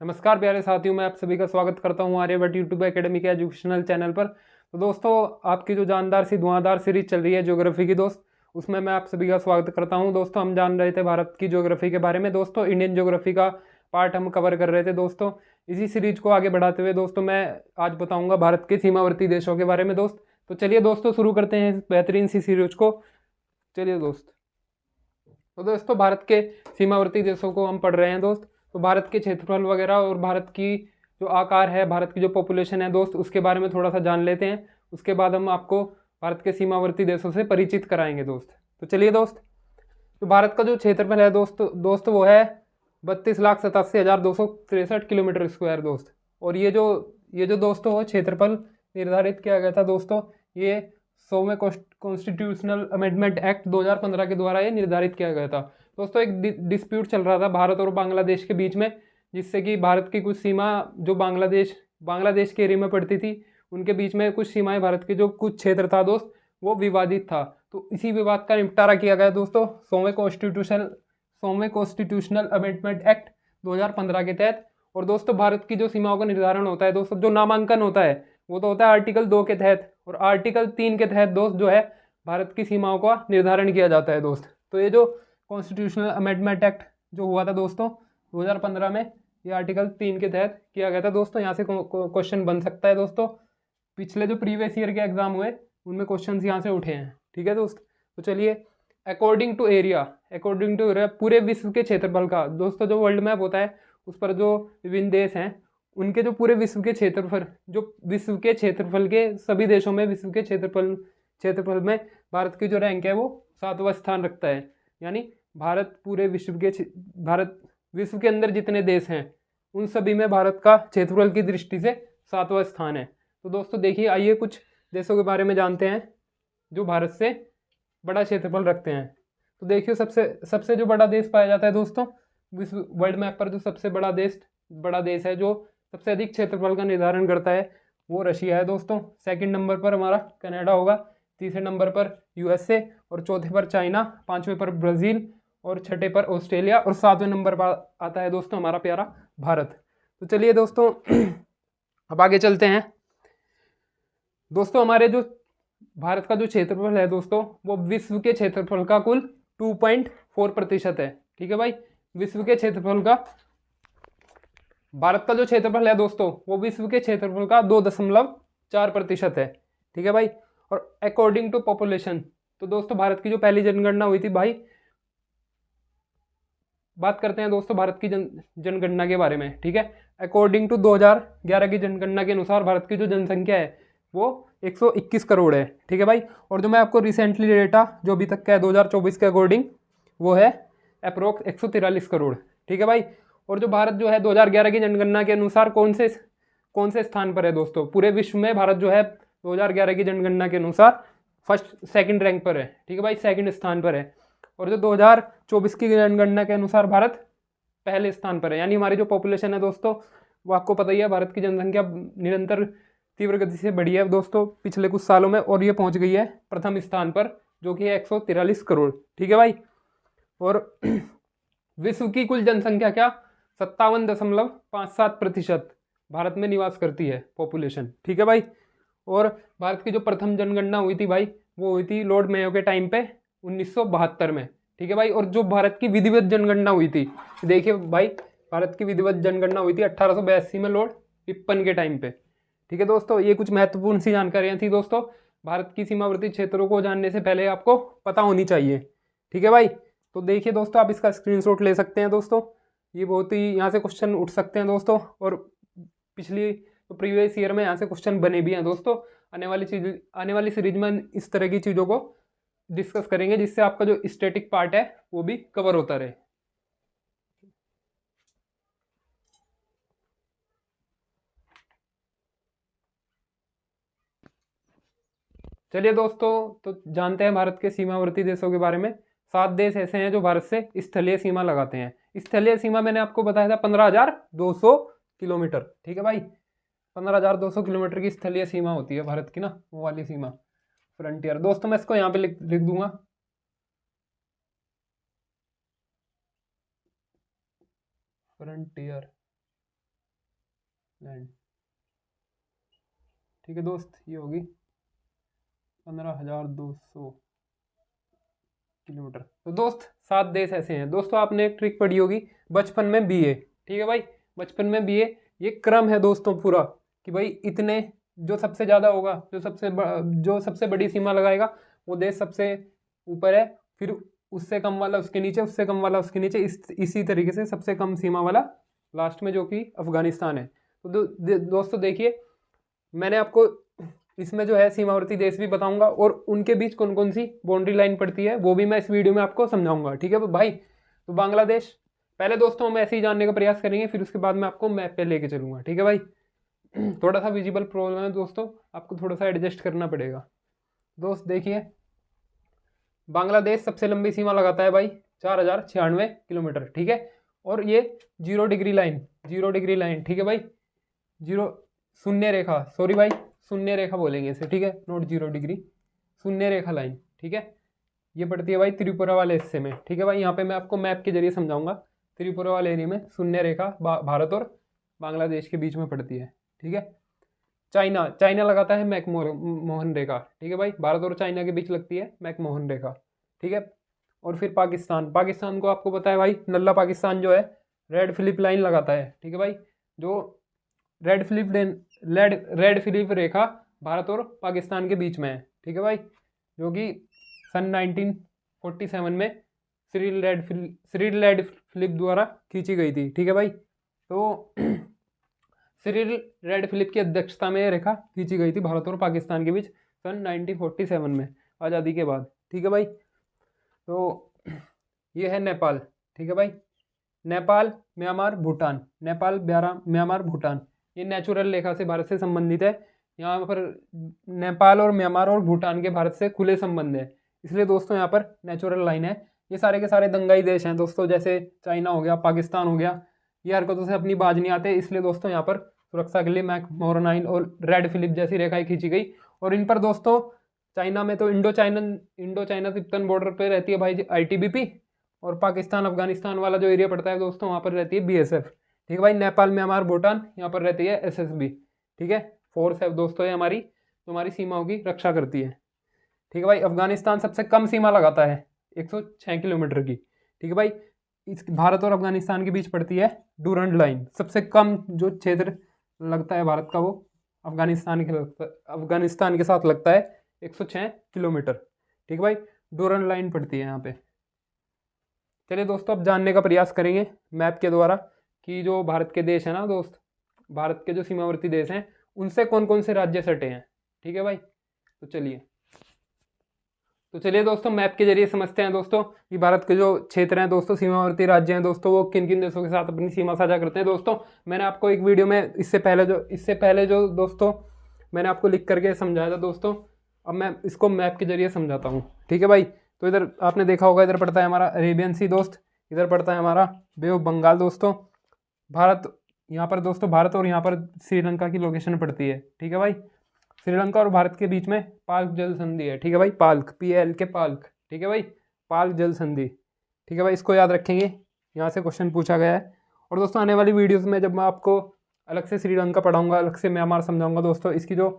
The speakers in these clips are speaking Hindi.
नमस्कार प्यारे साथियों, मैं आप सभी का स्वागत करता हूं आर्यभट्ट यूट्यूब एकेडमी के एजुकेशनल चैनल पर। तो दोस्तों, आपकी जो जानदार सी धुआंधार सीरीज चल रही है ज्योग्राफी की दोस्त, उसमें मैं आप सभी का स्वागत करता हूं। दोस्तों, हम जान रहे थे भारत की ज्योग्राफी के बारे में। दोस्तों, इंडियन ज्योग्राफी का पार्ट हम कवर कर रहे थे। दोस्तों, इसी सीरीज को आगे बढ़ाते हुए दोस्तों मैं आज बताऊँगा भारत के सीमावर्ती देशों के बारे में दोस्त। तो चलिए दोस्तों, शुरू करते हैं इस बेहतरीन सी सीरीज को। चलिए दोस्त, तो दोस्तों भारत के सीमावर्ती देशों को हम पढ़ रहे हैं दोस्त। तो भारत के क्षेत्रफल वगैरह और भारत की जो आकार है, भारत की जो पॉपुलेशन है दोस्त, उसके बारे में थोड़ा सा जान लेते हैं। उसके बाद हम आपको भारत के सीमावर्ती देशों से परिचित कराएंगे दोस्त। तो चलिए दोस्त, तो भारत का जो क्षेत्रफल है दोस्त वो है 32,87,263 किलोमीटर स्क्वायर दोस्त। और ये जो दोस्तों क्षेत्रफल निर्धारित किया गया था दोस्तों, ये 100वें कॉन्स्टिट्यूशनल अमेंडमेंट एक्ट 2015 के द्वारा ये निर्धारित किया गया था दोस्तों। एक डिस्प्यूट चल रहा था भारत और बांग्लादेश के बीच में, जिससे कि भारत की कुछ सीमा जो बांग्लादेश के एरिया में पड़ती थी, उनके बीच में कुछ सीमाएं, भारत के जो कुछ क्षेत्र था दोस्त, वो विवादित था। तो इसी विवाद का निपटारा किया गया दोस्तों 100वें कॉन्स्टिट्यूशनल अमेंडमेंट एक्ट 2015 के तहत। और दोस्तों, भारत की जो सीमाओं का निर्धारण होता है दोस्तों, जो नामांकन होता है, वो तो होता है आर्टिकल 2 के तहत, और आर्टिकल 3 के तहत दोस्त जो है भारत की सीमाओं का निर्धारण किया जाता है दोस्त। तो ये जो कॉन्स्टिट्यूशनल अमेंडमेंट एक्ट जो हुआ था दोस्तों 2015 में, ये आर्टिकल 3 के तहत किया गया था दोस्तों। यहाँ से क्वेश्चन बन सकता है दोस्तों। पिछले जो प्रीवियस ईयर के एग्जाम हुए, उनमें क्वेश्चन यहाँ से उठे हैं। ठीक है दोस्त, तो चलिए, अकॉर्डिंग टू एरिया पूरे विश्व के क्षेत्रफल का दोस्तों, जो वर्ल्ड मैप होता है उस पर जो विभिन्न देश हैं, उनके जो पूरे विश्व के क्षेत्रफल के सभी देशों में विश्व के क्षेत्रफल में भारत की जो रैंक है वो 7वां स्थान रखता है। यानी भारत विश्व के अंदर जितने देश हैं, उन सभी में भारत का क्षेत्रफल की दृष्टि से 7वां स्थान है। तो दोस्तों देखिए, आइए कुछ देशों के बारे में जानते हैं जो भारत से बड़ा क्षेत्रफल रखते हैं। तो देखिए, सबसे जो बड़ा देश पाया जाता है दोस्तों विश्व वर्ल्ड मैप पर, जो सबसे बड़ा देश है जो सबसे अधिक क्षेत्रफल का निर्धारण करता है, वो रशिया है दोस्तों। सेकंड नंबर पर हमारा कनाडा होगा, तीसरे नंबर पर यूएसए, और चौथे पर चाइना, पांचवें पर ब्राज़ील, और छठे पर ऑस्ट्रेलिया, और सातवें नंबर पर आता है दोस्तों हमारा प्यारा भारत। तो चलिए दोस्तों अब आगे चलते हैं दोस्तों। हमारे जो भारत का जो क्षेत्रफल है दोस्तों, वो विश्व के क्षेत्रफल का कुल 2.4% है। ठीक है भाई, विश्व के क्षेत्रफल का भारत का जो क्षेत्रफल है दोस्तों, वो विश्व के क्षेत्रफल का 2.4% है। ठीक है भाई। और अकॉर्डिंग टू पॉपुलेशन, तो दोस्तों भारत की जो पहली जनगणना हुई थी भाई, बात करते हैं दोस्तों भारत की जनगणना के बारे में। ठीक है, अकॉर्डिंग टू 2011 की जनगणना के अनुसार भारत की जो जनसंख्या है वो 121 करोड़ है। ठीक है भाई। और जो मैं आपको रिसेंटली डेटा जो अभी तक का है 2024 के अकॉर्डिंग, वो है अप्रोक्स 143 करोड़। ठीक है भाई। और जो भारत जो है 2011 की जनगणना के अनुसार कौन से स्थान पर है दोस्तों, पूरे विश्व में भारत जो है 2011 की जनगणना के अनुसार सेकंड रैंक पर है। ठीक है भाई, सेकंड स्थान पर है। और जो 2024 की जनगणना के अनुसार भारत पहले स्थान पर है। यानी हमारी जो पॉपुलेशन है दोस्तों, वो आपको पता ही है, भारत की जनसंख्या निरंतर तीव्र गति से बढ़ी है दोस्तों पिछले कुछ सालों में, और ये पहुंच गई है प्रथम स्थान पर, जो कि है 143 करोड़। ठीक है भाई। और विश्व की कुल जनसंख्या क्या 57.57% भारत में निवास करती है पॉपुलेशन। ठीक है भाई। और भारत की जो प्रथम जनगणना हुई थी भाई, वो हुई थी लॉर्ड मेयो के टाइम पे 1972 में। ठीक है भाई। और जो भारत की विधिवत जनगणना हुई थी, देखिए भाई, भारत की विधिवत जनगणना हुई थी 1882 में लॉर्ड रिपन के टाइम पे। ठीक है दोस्तों, ये कुछ महत्वपूर्ण सी जानकारियां थी दोस्तों, भारत की सीमावर्ती क्षेत्रों को जानने से पहले आपको पता होनी चाहिए। ठीक है भाई। तो देखिए दोस्तों, आप इसका स्क्रीनशॉट ले सकते हैं दोस्तों, ये बहुत ही यहाँ से क्वेश्चन उठ सकते हैं दोस्तों। और प्रीवियस ईयर में यहाँ से क्वेश्चन बने भी हैं दोस्तों। आने वाली सीरीज में इस तरह की चीज़ों को डिस्कस करेंगे, जिससे आपका जो स्टैटिक पार्ट है वो भी कवर होता रहे। चलिए दोस्तों, तो जानते हैं भारत के सीमावर्ती देशों के बारे में। 7 देश ऐसे हैं जो भारत से स्थलीय सीमा लगाते हैं। स्थलीय सीमा मैंने आपको बताया था 15,200 किलोमीटर। ठीक है भाई, 15,200 किलोमीटर की स्थलीय सीमा होती है भारत की ना, वो वाली सीमा, फ्रंटियर। दोस्तों मैं इसको यहाँ पे लिख दूंगा, फ्रंटियर। लैंड। ठीक है दोस्त, ये होगी 15,200 किलोमीटर। तो दोस्त 7 देश ऐसे हैं दोस्तों। आपने एक ट्रिक पढ़ी होगी बचपन में बीए, ठीक है भाई, बचपन में बीए, ये क्रम है दोस्तों पूरा, कि भाई इतने जो सबसे ज़्यादा होगा, जो सबसे बड़ी सीमा लगाएगा वो देश सबसे ऊपर है, फिर उससे कम वाला उसके नीचे, उससे कम वाला उसके नीचे, इसी तरीके से सबसे कम सीमा वाला लास्ट में, जो कि अफगानिस्तान है। तो दोस्तों देखिए, मैंने आपको इसमें जो है सीमावर्ती देश भी बताऊंगा और उनके बीच कौन कौन सी बाउंड्री लाइन पड़ती है वो भी मैं इस वीडियो में आपको समझाऊंगा, ठीक है भाई। तो बांग्लादेश पहले दोस्तों हम ऐसे ही जानने का प्रयास करेंगे, फिर उसके बाद मैं आपको मैप पे लेके चलूंगा, ठीक है भाई। थोड़ा सा विजिबल प्रॉब्लम है दोस्तों, आपको थोड़ा सा एडजस्ट करना पड़ेगा। दोस्त देखिए, बांग्लादेश सबसे लंबी सीमा लगाता है भाई 4096 किलोमीटर, ठीक है। और ये 0 डिग्री लाइन, 0 डिग्री लाइन, ठीक है भाई, 0 शून्य रेखा, सॉरी भाई, शून्य रेखा बोलेंगे इसे, ठीक है, नॉट 0 डिग्री, शून्य रेखा लाइन, ठीक है। ये पड़ती है भाई त्रिपुरा वाले हिस्से में, ठीक है भाई। यहाँ पे मैं आपको मैप के जरिए समझाऊंगा। त्रिपुरा वाले एरिया में शून्य रेखा भारत और बांग्लादेश के बीच में पड़ती है, ठीक है। चाइना लगाता है मैकमोहन रेखा, ठीक है भाई, भारत और चाइना के बीच लगती है मैकमोहन रेखा, ठीक है। और फिर पाकिस्तान को आपको पता है भाई, नल्ला पाकिस्तान जो है रेड फिलिप लाइन लगाता है, ठीक है भाई। जो रेड फिलिप रेखा भारत और पाकिस्तान के बीच में है, ठीक है भाई, जो कि सन 1947 में सिरिल रेड फिलिप द्वारा खींची गई थी, ठीक है भाई। तो सिरिल रेड फिलिप की अध्यक्षता में यह रेखा खींची गई थी भारत और पाकिस्तान के बीच सन 1947 में, आज़ादी के बाद, ठीक है भाई। तो ये है नेपाल, ठीक है भाई, नेपाल म्यांमार भूटान, नेपाल म्यांमार भूटान, ये नेचुरल रेखा से भारत से संबंधित है। यहाँ पर नेपाल और म्यांमार और भूटान के भारत से खुले संबंध है, इसलिए दोस्तों यहाँ पर नेचुरल लाइन है। ये सारे के सारे दंगाई देश हैं दोस्तों, जैसे चाइना हो गया, पाकिस्तान हो गया, ये हरकतों से अपनी बाज नहीं आते, इसलिए दोस्तों यहाँ पर सुरक्षा के लिए मैकमोहन लाइन और रेड फिलिप जैसी रेखाएं खींची गई। और इन पर दोस्तों चाइना में तो इंडो चाइना तिब्बतन बॉर्डर पे रहती है भाई ITBP, और पाकिस्तान अफगानिस्तान वाला जो एरिया पड़ता है दोस्तों वहाँ पर रहती है BSF, ठीक है भाई। नेपाल म्यांमार भूटान यहाँ पर रहती है SSB, ठीक है, फोर्स है दोस्तों ये हमारी, तो हमारी सीमाओं की रक्षा करती है, ठीक है भाई। अफगानिस्तान सबसे कम सीमा लगाता है 106 किलोमीटर की, ठीक है भाई। इस भारत और अफगानिस्तान के बीच पड़ती है डूरंड लाइन, सबसे कम जो क्षेत्र लगता है भारत का वो अफगानिस्तान के साथ लगता है 106 किलोमीटर, ठीक है भाई। डूरंड लाइन पड़ती है यहाँ पे। चलिए दोस्तों, अब जानने का प्रयास करेंगे मैप के द्वारा कि जो भारत के देश है ना दोस्त, भारत के जो सीमावर्ती देश हैं उनसे कौन कौन से राज्य सटे हैं, ठीक है भाई। तो चलिए दोस्तों, मैप के जरिए समझते हैं दोस्तों कि भारत के जो क्षेत्र हैं दोस्तों, सीमावर्ती राज्य हैं दोस्तों, वो किन किन देशों के साथ अपनी सीमा साझा करते हैं। दोस्तों मैंने आपको एक वीडियो में इससे पहले जो दोस्तों मैंने आपको लिख करके समझाया था दोस्तों, अब मैं इसको मैप के जरिए समझाता हूँ, ठीक है भाई। तो इधर आपने देखा होगा, इधर पड़ता है हमारा अरेबियन सी दोस्त, इधर पड़ता है हमारा बे ऑफ बंगाल दोस्तों। भारत यहाँ पर दोस्तों, भारत और यहाँ पर श्रीलंका की लोकेशन पड़ती है, ठीक है भाई। श्रीलंका और भारत के बीच में पाल्क जल संधि है, ठीक है भाई, पाल्क PALK पाल्क, ठीक है भाई, पाल्क जल संधि, ठीक है भाई, इसको याद रखेंगे, यहाँ से क्वेश्चन पूछा गया है। और दोस्तों आने वाली वीडियोस में जब मैं आपको अलग से श्रीलंका पढ़ाऊंगा, अलग से म्यांमार समझाऊंगा दोस्तों, इसकी जो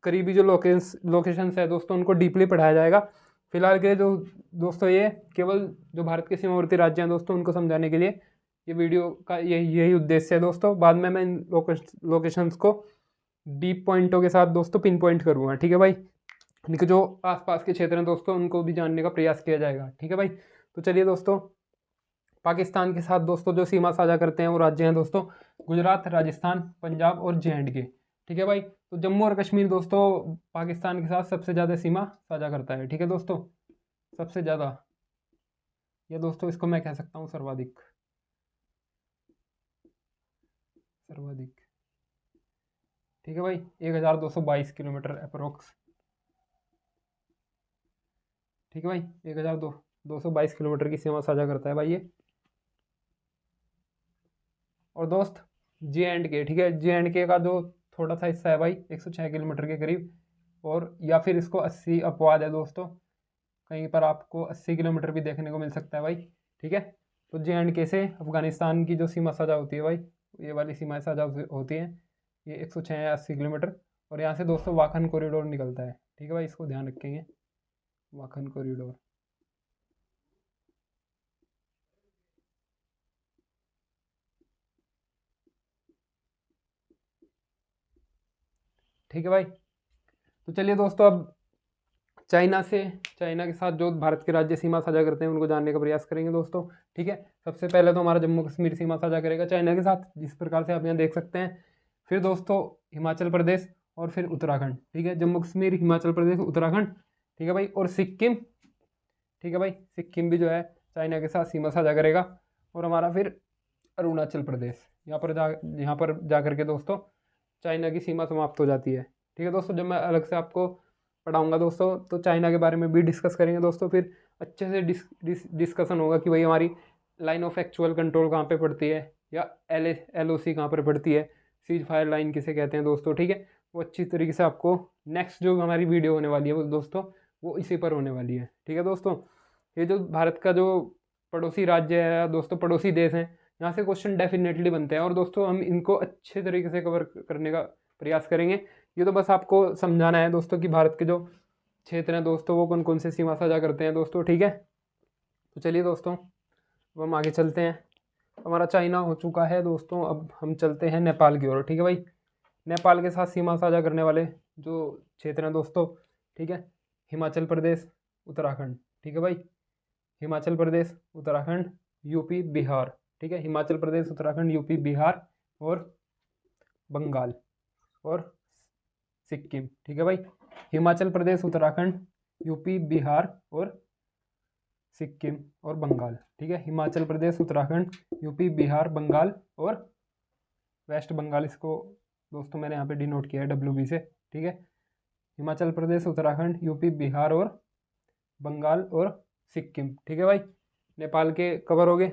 करीबी जो लोकेशंस है दोस्तों उनको डीपली पढ़ाया जाएगा। फिलहाल के जो दोस्तों ये केवल जो भारत के सीमावर्ती राज्य हैं दोस्तों उनको समझाने के लिए ये वीडियो का यही उद्देश्य है दोस्तों। बाद में मैं इन लोकेशंस को डीप पॉइंटों के साथ दोस्तों पिन पॉइंट करूँगा, ठीक है भाई। इनके जो आसपास के क्षेत्र हैं दोस्तों उनको भी जानने का प्रयास किया जाएगा, ठीक है भाई। तो चलिए दोस्तों, पाकिस्तान के साथ दोस्तों जो सीमा साझा करते हैं वो राज्य हैं दोस्तों गुजरात, राजस्थान, पंजाब और JNK, ठीक है भाई। तो जम्मू और कश्मीर दोस्तों पाकिस्तान के साथ सबसे ज़्यादा सीमा साझा करता है, ठीक है दोस्तों, सबसे ज़्यादा, या दोस्तों इसको मैं कह सकता हूँ सर्वाधिक, ठीक है भाई, 1222 किलोमीटर अप्रोक्स, ठीक है भाई, 1222 किलोमीटर की सीमा साझा करता है भाई ये। और दोस्त JNK, ठीक है, JNK का जो थोड़ा सा हिस्सा है भाई 106 किलोमीटर के करीब, और या फिर इसको 80 अपवाद है दोस्तों, कहीं पर आपको 80 किलोमीटर भी देखने को मिल सकता है भाई, ठीक है। तो JNK से अफगानिस्तान की जो सीमा साझा होती है भाई ये वाली सीमाएं साझा होती हैं, ये 106 या 80 किलोमीटर। और यहाँ से दोस्तों वाखन कॉरिडोर निकलता है, ठीक है भाई, इसको ध्यान रखेंगे, वाखन कॉरिडोर। ठीक है भाई। तो चलिए दोस्तों, अब चाइना के साथ जो भारत के राज्य सीमा साझा करते हैं उनको जानने का प्रयास करेंगे दोस्तों। ठीक है, सबसे पहले तो हमारा जम्मू कश्मीर सीमा साझा करेगा चाइना के साथ, जिस प्रकार से आप यहाँ देख सकते हैं। फिर दोस्तों हिमाचल प्रदेश और फिर उत्तराखंड। ठीक है, जम्मू कश्मीर, हिमाचल प्रदेश, उत्तराखंड। ठीक है भाई, और सिक्किम। ठीक है भाई, सिक्किम भी जो है चाइना के साथ सीमा साझा करेगा। और हमारा फिर अरुणाचल प्रदेश, यहाँ पर जा करके दोस्तों चाइना की सीमा समाप्त हो जाती है। ठीक है दोस्तों, जब मैं अलग से आपको पढ़ाऊंगा दोस्तों तो चाइना के बारे में भी डिस्कस करेंगे दोस्तों। फिर अच्छे से डिस्कशन होगा कि भाई हमारी लाइन ऑफ एक्चुअल कंट्रोल कहाँ पे पड़ती है, या LOC कहाँ पर पड़ती है, सीज फायर लाइन किसे कहते हैं दोस्तों। ठीक है, वो अच्छी तरीके से आपको नेक्स्ट जो हमारी वीडियो होने वाली है वो दोस्तों वो इसी पर होने वाली है। ठीक है दोस्तों, ये जो भारत का जो पड़ोसी राज्य है दोस्तों, पड़ोसी देश हैं, यहाँ से क्वेश्चन डेफिनेटली बनते हैं। और दोस्तों हम इनको अच्छे तरीके से कवर करने का प्रयास करेंगे। ये तो बस आपको समझाना है दोस्तों कि भारत के जो क्षेत्र हैं दोस्तों वो कौन कौन से सीमा साझा करते हैं दोस्तों। ठीक है, तो चलिए दोस्तों अब हम आगे चलते हैं। हमारा चाइना हो चुका है दोस्तों, अब हम चलते हैं नेपाल की ओर। ठीक है भाई, नेपाल के साथ सीमा साझा करने वाले जो क्षेत्र हैं दोस्तों, ठीक है, हिमाचल प्रदेश, उत्तराखंड। ठीक है भाई, हिमाचल प्रदेश, उत्तराखंड, यूपी, बिहार। ठीक है, हिमाचल प्रदेश, उत्तराखंड, यूपी, बिहार और बंगाल और सिक्किम। ठीक है भाई, हिमाचल प्रदेश, उत्तराखंड, यूपी, बिहार और सिक्किम और बंगाल। ठीक है, हिमाचल प्रदेश, उत्तराखंड, यूपी, बिहार, बंगाल और वेस्ट बंगाल, इसको दोस्तों मैंने यहाँ पे डिनोट किया है WB से। ठीक है, हिमाचल प्रदेश, उत्तराखंड, यूपी, बिहार और बंगाल और सिक्किम। ठीक है भाई, नेपाल के कवर हो गए।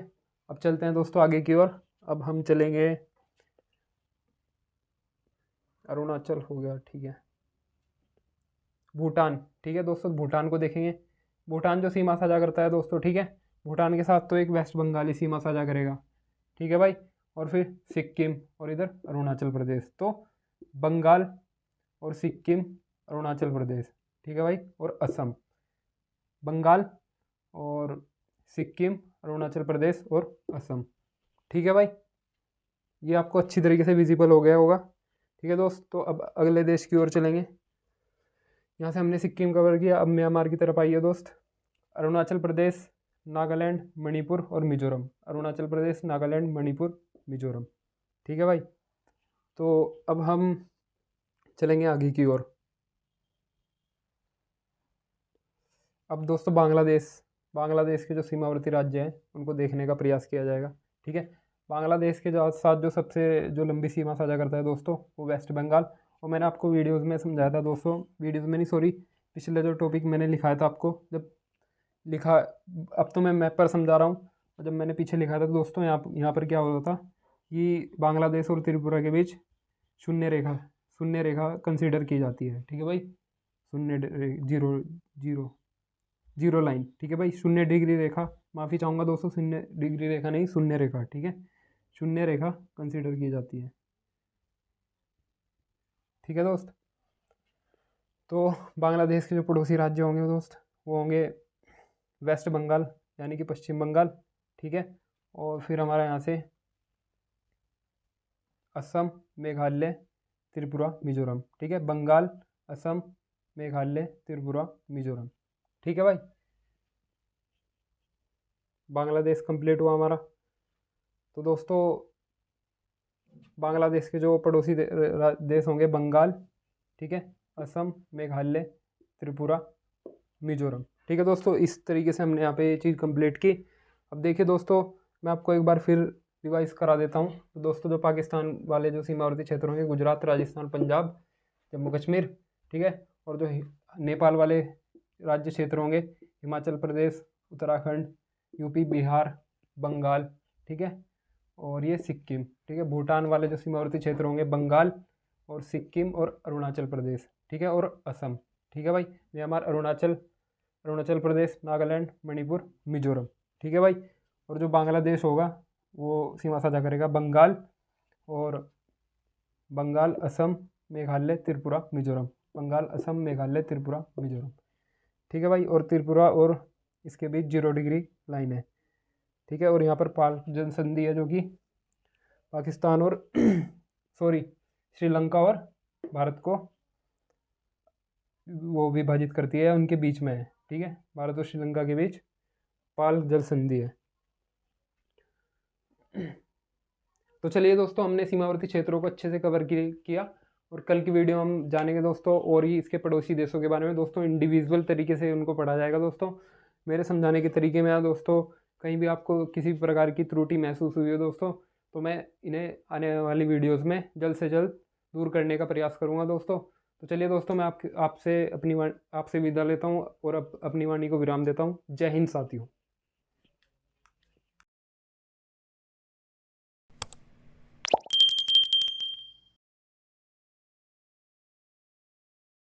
अब चलते हैं दोस्तों आगे की ओर। अब हम चलेंगे, अरुणाचल हो गया, ठीक है, भूटान। ठीक है दोस्तों, भूटान को देखेंगे। भूटान जो सीमा साझा करता है दोस्तों, ठीक है, भूटान के साथ तो एक वेस्ट बंगाली सीमा साझा करेगा। ठीक है भाई, और फिर सिक्किम और इधर अरुणाचल प्रदेश। तो बंगाल और सिक्किम, अरुणाचल प्रदेश। ठीक है भाई, और असम। बंगाल और सिक्किम, अरुणाचल प्रदेश और असम। ठीक है भाई, ये आपको अच्छी तरीके से विजिबल हो गया होगा। ठीक है दोस्त, तो अब अगले देश की ओर चलेंगे। यहाँ से हमने सिक्किम कवर किया, अब म्यांमार की तरफ आइए दोस्त। अरुणाचल प्रदेश, नागालैंड, मणिपुर और मिजोरम। अरुणाचल प्रदेश, नागालैंड, मणिपुर, मिजोरम। ठीक है भाई, तो अब हम चलेंगे आगे की ओर। अब दोस्तों बांग्लादेश के जो सीमावर्ती राज्य हैं उनको देखने का प्रयास किया जाएगा। ठीक है, बांग्लादेश के साथ जो सबसे जो लंबी सीमा साझा करता है दोस्तों वो वेस्ट बंगाल। और मैंने आपको वीडियोज़ में समझाया था दोस्तों, वीडियोज़ में नहीं सॉरी, पिछले जो टॉपिक मैंने लिखाया था आपको, जब लिखा, अब तो मैं मैप पर समझा रहा हूँ, और जब मैंने पीछे लिखा था दोस्तों यहाँ पर क्या होता था कि बांग्लादेश और त्रिपुरा के बीच शून्य रेखा कंसीडर की जाती है। ठीक है भाई, जीरो जीरो जीरो लाइन। ठीक है भाई, 0 डिग्री रेखा, माफ़ी चाहूँगा दोस्तों, 0 डिग्री रेखा नहीं, शून्य रेखा। ठीक है, शून्य रेखा कंसीडर की जाती है। ठीक है दोस्त, तो बांग्लादेश के जो पड़ोसी राज्य होंगे दोस्त वो होंगे वेस्ट बंगाल यानी कि पश्चिम बंगाल। ठीक है, और फिर हमारा यहाँ से असम, मेघालय, त्रिपुरा, मिजोरम। ठीक है, बंगाल, असम, मेघालय, त्रिपुरा, मिजोरम। ठीक है भाई, बांग्लादेश कंप्लीट हुआ हमारा। तो दोस्तों बांग्लादेश के जो पड़ोसी देश होंगे बंगाल, ठीक है, असम, मेघालय, त्रिपुरा, मिजोरम। ठीक है दोस्तों, इस तरीके से हमने यहाँ पे ये चीज़ कंप्लीट की। अब देखिए दोस्तों, मैं आपको एक बार फिर रिवाइज करा देता हूँ। तो दोस्तों जो पाकिस्तान वाले जो सीमावर्ती क्षेत्र होंगे, गुजरात, राजस्थान, पंजाब, जम्मू कश्मीर। ठीक है, और जो नेपाल वाले राज्य क्षेत्र होंगे, हिमाचल प्रदेश, उत्तराखंड, यूपी, बिहार, बंगाल। ठीक है, और ये सिक्किम। ठीक है, भूटान वाले जो सीमावर्ती क्षेत्र होंगे, बंगाल और सिक्किम और अरुणाचल प्रदेश। ठीक है, और असम। ठीक है भाई, म्यांमार, अरुणाचल प्रदेश, नागालैंड, मणिपुर, मिजोरम। ठीक है भाई, और जो बांग्लादेश होगा वो सीमा साझा करेगा बंगाल, और बंगाल, असम, मेघालय, त्रिपुरा, मिजोरम। बंगाल, असम, मेघालय, त्रिपुरा, मिजोरम। ठीक है भाई। और त्रिपुरा और इसके बीच 0 डिग्री लाइन है। ठीक है। और यहाँ पर पाक जनसंधि है जो कि पाकिस्तान और सॉरी श्रीलंका और भारत को वो विभाजित करती है, उनके बीच में है। ठीक है। भारत और श्रीलंका के बीच पाल जल संधि है। तो चलिए दोस्तों, हमने सीमावर्ती क्षेत्रों को अच्छे से कवर किया और कल की वीडियो हम जानेंगे दोस्तों और ही इसके पड़ोसी देशों के बारे में। दोस्तों इंडिविजुअल तरीके से उनको पढ़ा जाएगा दोस्तों, मेरे समझाने के तरीके में। दोस्तों कहीं भी आपको किसी प्रकार की त्रुटि महसूस हुई हो दोस्तों, तो मैं इन्हें आने वाली वीडियोज़ में जल्द से जल्द दूर करने का प्रयास करूँगा दोस्तों। तो चलिए दोस्तों, मैं आपसे विदा लेता हूँ और अपनी वाणी को विराम देता हूँ। जय हिंद साथियों।